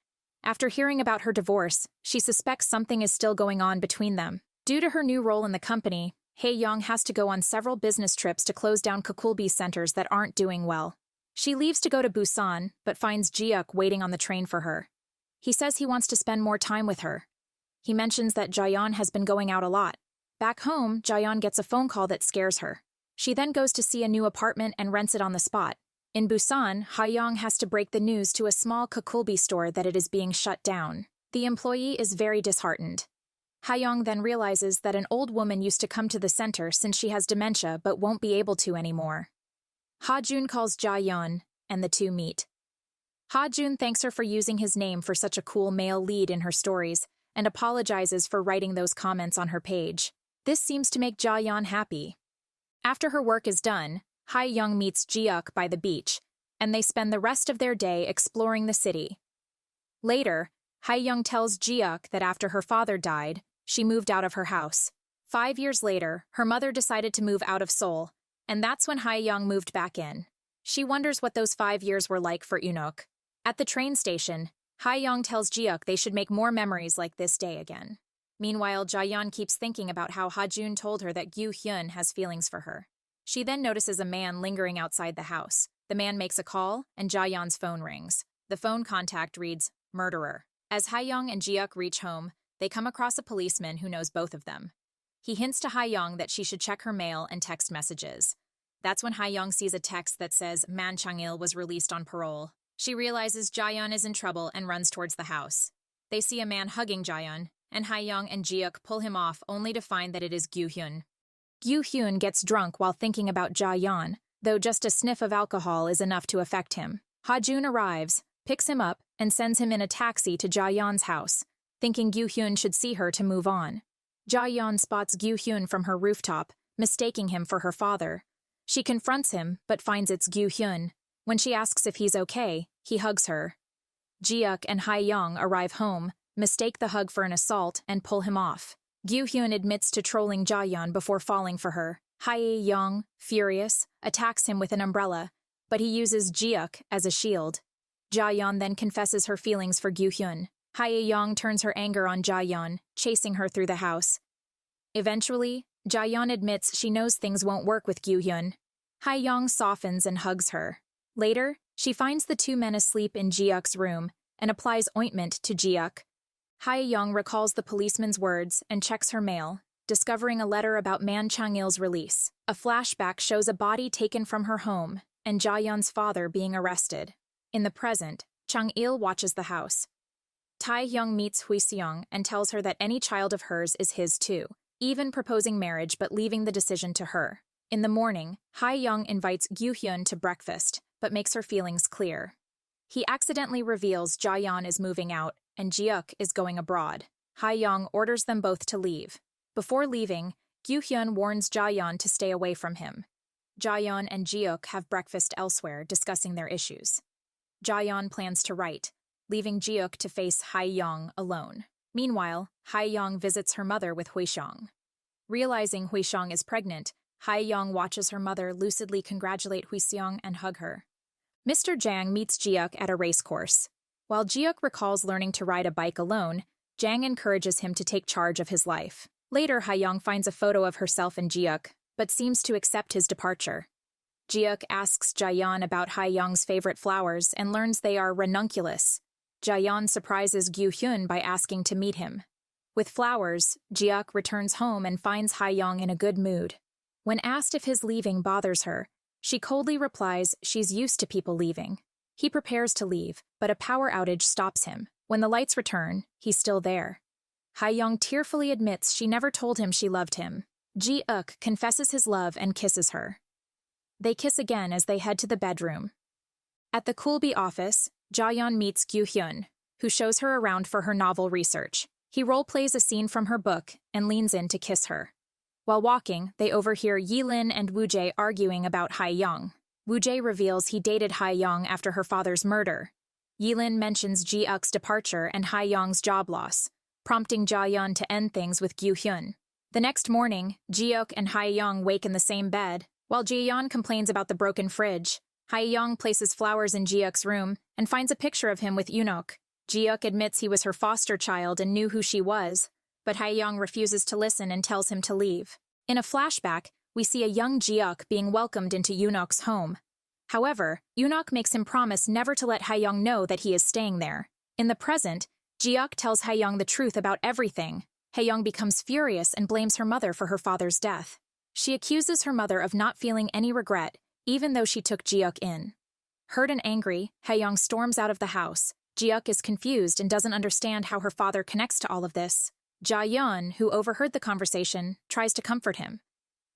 After hearing about her divorce, she suspects something is still going on between them. Due to her new role in the company, Hae-young has to go on several business trips to close down Kukulbi centers that aren't doing well. She leaves to go to Busan, but finds Ji-hyuk waiting on the train for her. He says he wants to spend more time with her. He mentions that Jaeyeon has been going out a lot. Back home, Jaeyeon gets a phone call that scares her. She then goes to see a new apartment and rents it on the spot. In Busan, Hae-young has to break the news to a small Kukulbi store that it is being shut down. The employee is very disheartened. Hae-young then realizes that an old woman used to come to the center since she has dementia but won't be able to anymore. Ha-jun calls Jaeyeon, and the two meet. Ha-jun thanks her for using his name for such a cool male lead in her stories, and apologizes for writing those comments on her page. This seems to make Jaeyeon happy. After her work is done, Hae-young meets Ji-hyuk by the beach, and they spend the rest of their day exploring the city. Later, Hae-young tells Ji-hyuk that after her father died, she moved out of her house. 5 years later, her mother decided to move out of Seoul, and that's when Hae-young moved back in. She wonders what those 5 years were like for Eunok. At the train station, Hae-young tells Ji-hyuk they should make more memories like this day again. Meanwhile, Jaeyeon keeps thinking about how Ha-jun told her that Gyu-hyun has feelings for her. She then notices a man lingering outside the house. The man makes a call, and Jaeyeon's phone rings. The phone contact reads, "Murderer." As Hae-young and Ji-hyuk reach home, they come across a policeman who knows both of them. He hints to Hae-young that she should check her mail and text messages. That's when Hae-young sees a text that says Man Chang-il was released on parole. She realizes Jaeyeon is in trouble and runs towards the house. They see a man hugging Jaeyeon, and Hae-young and Ji-hyuk pull him off only to find that it is Gyu-hyun. Gyu-hyun gets drunk while thinking about Jaeyeon, though just a sniff of alcohol is enough to affect him. Ha-jun arrives, picks him up, and sends him in a taxi to Jaeyeon's house, thinking Gyu-hyun should see her to move on. Jaeyeon spots Gyu-hyun from her rooftop, mistaking him for her father. She confronts him, but finds it's Gyu-hyun. When she asks if he's okay, he hugs her. Ji-hyuk and Hae-young arrive home, mistake the hug for an assault, and pull him off. Gyu-hyun admits to trolling Jaeyeon before falling for her. Hae-young, furious, attacks him with an umbrella, but he uses Ji-hyuk as a shield. Jaeyeon then confesses her feelings for Gyu-hyun. Hae-young turns her anger on Jaeyeon, chasing her through the house. Eventually, Jaeyeon admits she knows things won't work with Gyu-hyun. Hae-young softens and hugs her. Later, she finds the two men asleep in Ji-hyuk's room and applies ointment to Ji-hyuk. Hae-young recalls the policeman's words and checks her mail, discovering a letter about Man Chang-il's release. A flashback shows a body taken from her home and Jaeyeon's father being arrested. In the present, Chang-il watches the house. Tae-hyung meets Hui-seong and tells her that any child of hers is his too, even proposing marriage but leaving the decision to her. In the morning, Hae-young invites Gyu-hyun to breakfast, but makes her feelings clear. He accidentally reveals Jaeyeon is moving out and Ji-hyuk is going abroad. Hae-young orders them both to leave. Before leaving, Gyu-hyun warns Jaeyeon to stay away from him. Jaeyeon and Ji-hyuk have breakfast elsewhere, discussing their issues. Jaeyeon plans to write, leaving Ji-hyuk to face Hae-young alone. Meanwhile, Hae-young visits her mother with Hui-seong. Realizing Hui-seong is pregnant, Hae-young watches her mother lucidly congratulate Hui-seong and hug her. Mr. Jang meets Ji-hyuk at a racecourse. While Ji-hyuk recalls learning to ride a bike alone, Jang encourages him to take charge of his life. Later, Hae-young finds a photo of herself and Ji-hyuk, but seems to accept his departure. Ji-hyuk asks Jaeyeon about Hae-young's favorite flowers and learns they are ranunculus. Jaeyeon surprises Gyu-hyun by asking to meet him. With flowers, Ji-hyuk returns home and finds Hae-young in a good mood. When asked if his leaving bothers her, she coldly replies she's used to people leaving. He prepares to leave, but a power outage stops him. When the lights return, he's still there. Hae-young tearfully admits she never told him she loved him. Ji-hyuk confesses his love and kisses her. They kiss again as they head to the bedroom. At the Kulbi office, Jaeyeon meets Gyu-hyun, who shows her around for her novel research. He role-plays a scene from her book and leans in to kiss her. While walking, they overhear Yi-lin and Woo-jae arguing about Hae-young. Woo-jae reveals he dated Hae-young after her father's murder. Yi-lin mentions Ji-hyuk's departure and Hae-young's job loss, prompting Jaeyeon to end things with Gyu-hyun. The next morning, Ji-hyuk and Hae-young wake in the same bed. While Jaeyeon complains about the broken fridge, Hae-young places flowers in Ji-hyuk's room and finds a picture of him with Eunok. Ji-hyuk admits he was her foster child and knew who she was. but Hae-young refuses to listen and tells him to leave. In a flashback, we see a young Ji-uk being welcomed into Yoonok's home. However, Yoonok makes him promise never to let Hae-young know that he is staying there. In the present, Ji-uk tells Hae-young the truth about everything. Hae-young becomes furious and blames her mother for her father's death. She accuses her mother of not feeling any regret, even though she took Ji-uk in. Hurt and angry, Hae-young storms out of the house. Ji-uk is confused and doesn't understand how her father connects to all of this. Ja-yeon, who overheard the conversation, tries to comfort him.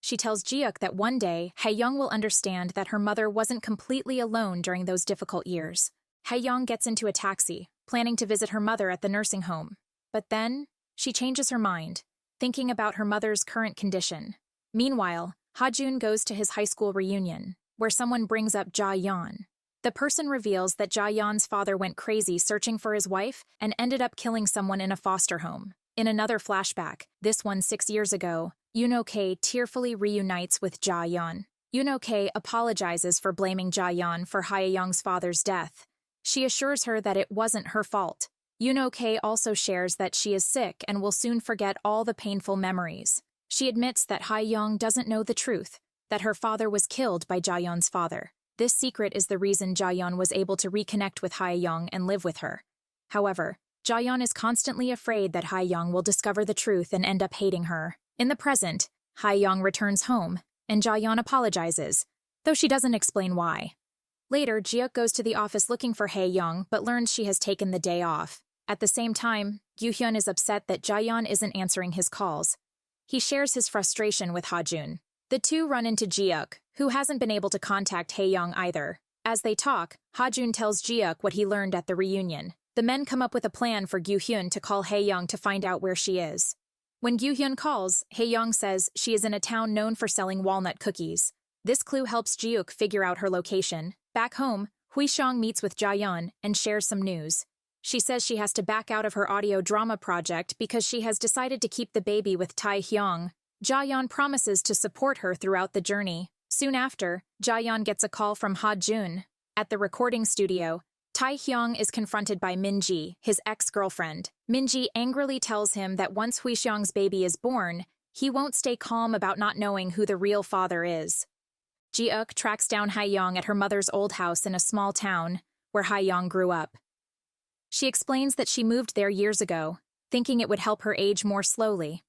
She tells Ji-uk that one day, Hae-young will understand that her mother wasn't completely alone during those difficult years. Hae-young gets into a taxi, planning to visit her mother at the nursing home. But then, she changes her mind, thinking about her mother's current condition. Meanwhile, Ha-jun goes to his high school reunion, where someone brings up Ja-yeon. The person reveals that Ja-yeon's father went crazy searching for his wife and ended up killing someone in a foster home. In another flashback, this one 6 years ago, Yoon-ok tearfully reunites with Ja-yeon. Yoon-ok apologizes for blaming Ja-yeon for Hae-young's father's death. She assures her that it wasn't her fault. Yoon-ok also shares that she is sick and will soon forget all the painful memories. She admits that Hae-young doesn't know the truth, that her father was killed by Ja-yeon's father. This secret is the reason Ja-yeon was able to reconnect with Hae-young and live with her. However, Ja-yeon is constantly afraid that Hae-young will discover the truth and end up hating her. In the present, Hae-young returns home, and Ja-yeon apologizes, though she doesn't explain why. Later, Ji-uk goes to the office looking for Hae-young, but learns she has taken the day off. At the same time, Gyu-hyun is upset that Ja-yeon isn't answering his calls. He shares his frustration with Ha-jun. The two run into Ji-uk, who hasn't been able to contact Hae-young either. As they talk, Ha-jun tells Ji-uk what he learned at the reunion. The men come up with a plan for Gyu-hyun to call Hae-young to find out where she is. When Gyu-hyun calls, Hae-young says she is in a town known for selling walnut cookies. This clue helps Ji-uk figure out her location. Back home, Hui-seong meets with Ja-yeon and shares some news. She says she has to back out of her audio drama project because she has decided to keep the baby with Tae-hyung. Ja-yeon promises to support her throughout the journey. Soon after, Ja-yeon gets a call from Ha-jun. At the recording studio, Tae-hyung is confronted by Min-ji, his ex-girlfriend. Min-ji angrily tells him that once Hui-seong's baby is born, he won't stay calm about not knowing who the real father is. Ji-uk tracks down Hae-young at her mother's old house in a small town, where Hae-young grew up. She explains that she moved there years ago, thinking it would help her age more slowly.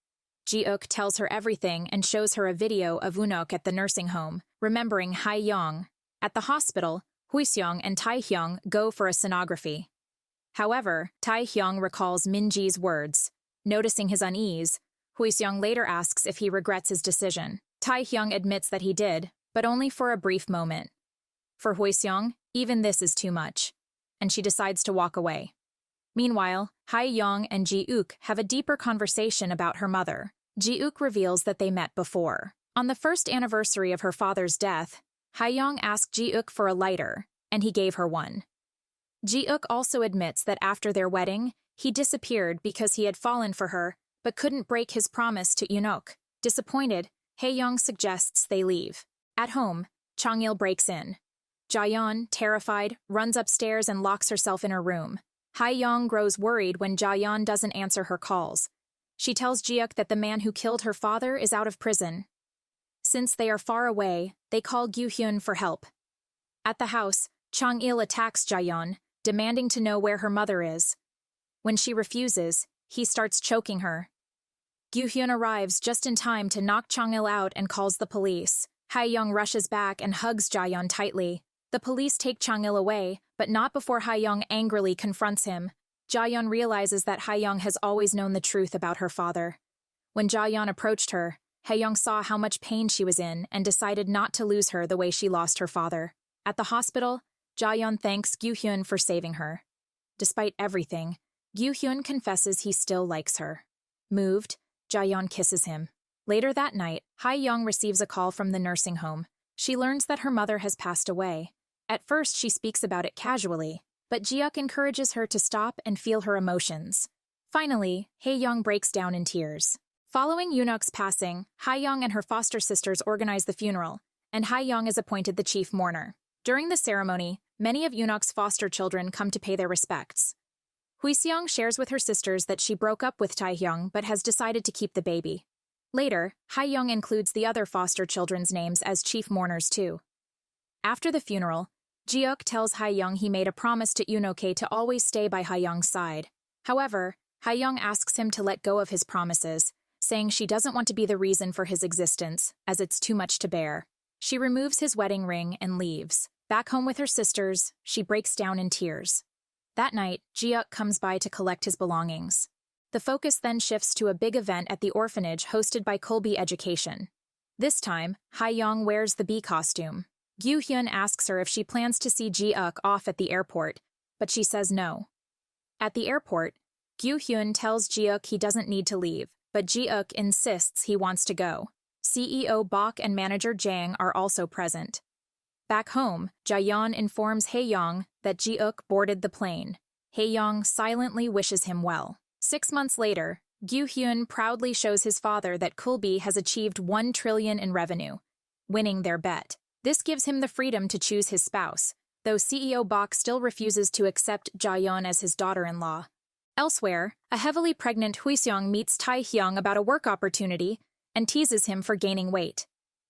Ji-uk tells her everything and shows her a video of Unok at the nursing home, remembering Hae-young. At the hospital, Hui-seong and Tae-hyung go for a sonography. However, Tae-hyung recalls Min-ji's words. Noticing his unease, Hui-seong later asks if he regrets his decision. Tae-hyung admits that he did, but only for a brief moment. For Hui-seong, even this is too much, and she decides to walk away. Meanwhile, Hae-young and Ji-uk have a deeper conversation about her mother. Ji-uk reveals that they met before. On the first anniversary of her father's death, Hae-young asked Ji-uk for a lighter, and he gave her one. Ji-uk also admits that after their wedding, he disappeared because he had fallen for her, but couldn't break his promise to Unok. Disappointed, Hae-young suggests they leave. At home, Chang-il breaks in. Ja-yeon, terrified, runs upstairs and locks herself in her room. Hae-young grows worried when Ja-yeon doesn't answer her calls. She tells Ji-uk that the man who killed her father is out of prison. Since they are far away, they call Gyu-hyun for help. At the house, Chang-il attacks Ja-yeon, demanding to know where her mother is. When she refuses, he starts choking her. Gyu-hyun arrives just in time to knock Chang-il out and calls the police. Hae-young rushes back and hugs Ja-yeon tightly. The police take Chang-il away, but not before Hae-young angrily confronts him. Ja-yeon realizes that Hae-young has always known the truth about her father. When Ja-yeon approached her, Hae-young saw how much pain she was in and decided not to lose her the way she lost her father. At the hospital, Ja-yeon thanks Gyu-hyun for saving her. Despite everything, Gyu-hyun confesses he still likes her. Moved, Ja-yeon kisses him. Later that night, Hae-young receives a call from the nursing home. She learns that her mother has passed away. At first, she speaks about it casually, but Ji-uk encourages her to stop and feel her emotions. Finally, Hae-young breaks down in tears. Following Unok's passing, Hae-young and her foster sisters organize the funeral, and Hae-young is appointed the chief mourner. During the ceremony, many of Unok's foster children come to pay their respects. Huiseong shares with her sisters that she broke up with Taehyung but has decided to keep the baby. Later, Haeyoung includes the other foster children's names as chief mourners too. After the funeral, Jiuk tells Haeyoung he made a promise to Eunoke to always stay by Haeyoung's side. However, Haeyoung asks him to let go of his promises, saying she doesn't want to be the reason for his existence, as it's too much to bear. She removes his wedding ring and leaves. Back home with her sisters, she breaks down in tears. That night, Jiuk comes by to collect his belongings. The focus then shifts to a big event at the orphanage hosted by Kolbe Education. This time, Haeyoung wears the bee costume. Gyu-hyun asks her if she plans to see Jiuk off at the airport, but she says no. At the airport, Gyu-hyun tells Jiuk he doesn't need to leave, but Jiuk insists he wants to go. CEO Bok and manager Jang are also present. Back home, Jaeyeon informs Haeyoung that Jiuk boarded the plane. Haeyoung silently wishes him well. 6 months later, Gyu-hyun proudly shows his father that Kolbe has achieved 1 trillion in revenue, winning their bet. This gives him the freedom to choose his spouse, though CEO Bok still refuses to accept Jaeyeon as his daughter-in-law. Elsewhere, a heavily pregnant Huiseong meets Taehyung about a work opportunity and teases him for gaining weight.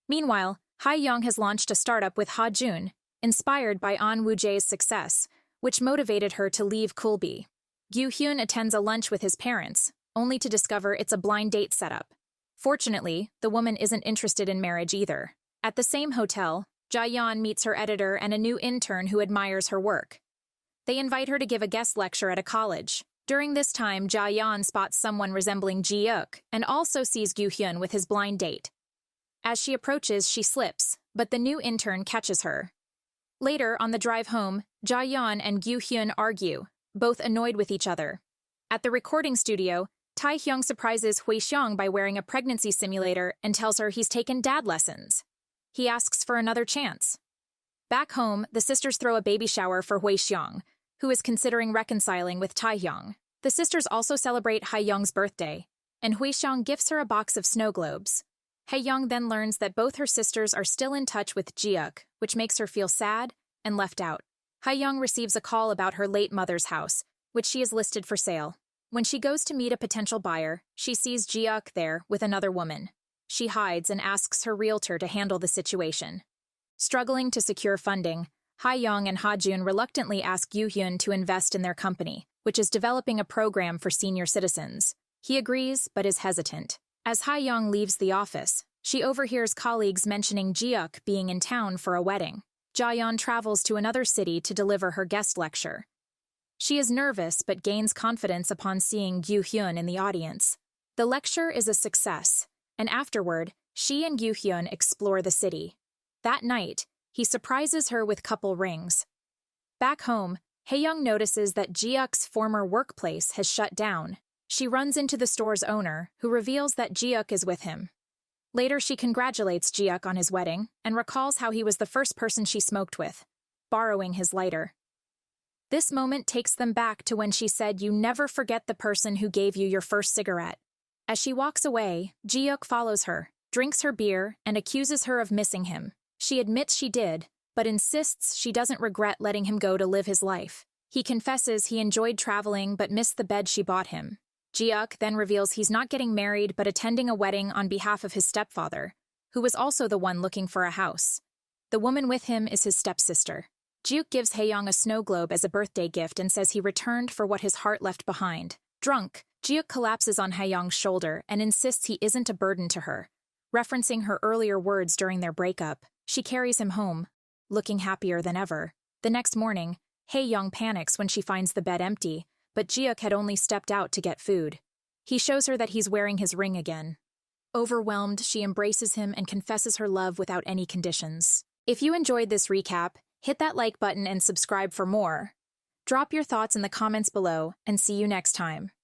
Meanwhile, Haeyoung has launched a startup with Ha-jun, inspired by An Woo-jae's success, which motivated her to leave Kolbe. Gyu-hyun attends a lunch with his parents, only to discover it's a blind date setup. Fortunately, the woman isn't interested in marriage either. At the same hotel, Jaeyeon meets her editor and a new intern who admires her work. They invite her to give a guest lecture at a college. During this time, Jaeyeon spots someone resembling Jiuk and also sees Gyu-hyun with his blind date. As she approaches, she slips, but the new intern catches her. Later, on the drive home, Jaeyeon and Gyu-hyun argue, both annoyed with each other. At the recording studio, Taehyung surprises Huiseong by wearing a pregnancy simulator and tells her he's taken dad lessons. He asks for another chance. Back home, the sisters throw a baby shower for Huiseong, who is considering reconciling with Taehyung. The sisters also celebrate Haeyoung's birthday, and Huiseong gifts her a box of snow globes. Haeyoung then learns that both her sisters are still in touch with Jiuk, which makes her feel sad and left out. Haeyoung receives a call about her late mother's house, which she has listed for sale. When she goes to meet a potential buyer, she sees Jiuk there with another woman. She hides and asks her realtor to handle the situation. Struggling to secure funding, Haeyoung and Ha-jun reluctantly ask Gyu-hyun to invest in their company, which is developing a program for senior citizens. He agrees, but is hesitant. As Haeyoung leaves the office, she overhears colleagues mentioning Jiuk being in town for a wedding. Jaeyeon travels to another city to deliver her guest lecture. She is nervous but gains confidence upon seeing Gyu-hyun in the audience. The lecture is a success, and afterward, she and Gyu-hyun explore the city. That night, he surprises her with couple rings. Back home, Haeyoung notices that Jiuk's former workplace has shut down. She runs into the store's owner, who reveals that Jiuk is with him. Later, she congratulates Jiuk on his wedding and recalls how he was the first person she smoked with, borrowing his lighter. This moment takes them back to when she said, "You never forget the person who gave you your first cigarette." As she walks away, Jiuk follows her, drinks her beer, and accuses her of missing him. She admits she did, but insists she doesn't regret letting him go to live his life. He confesses he enjoyed traveling but missed the bed she bought him. Jiuk then reveals he's not getting married but attending a wedding on behalf of his stepfather, who was also the one looking for a house. The woman with him is his stepsister. Jiuk gives Haeyoung a snow globe as a birthday gift and says he returned for what his heart left behind. Drunk, Jiuk collapses on Haeyoung's shoulder and insists he isn't a burden to her, referencing her earlier words during their breakup. She carries him home, looking happier than ever. The next morning, Haeyoung panics when she finds the bed empty, but Jiuk had only stepped out to get food. He shows her that he's wearing his ring again. Overwhelmed, she embraces him and confesses her love without any conditions. If you enjoyed this recap, hit that like button and subscribe for more. Drop your thoughts in the comments below, and see you next time.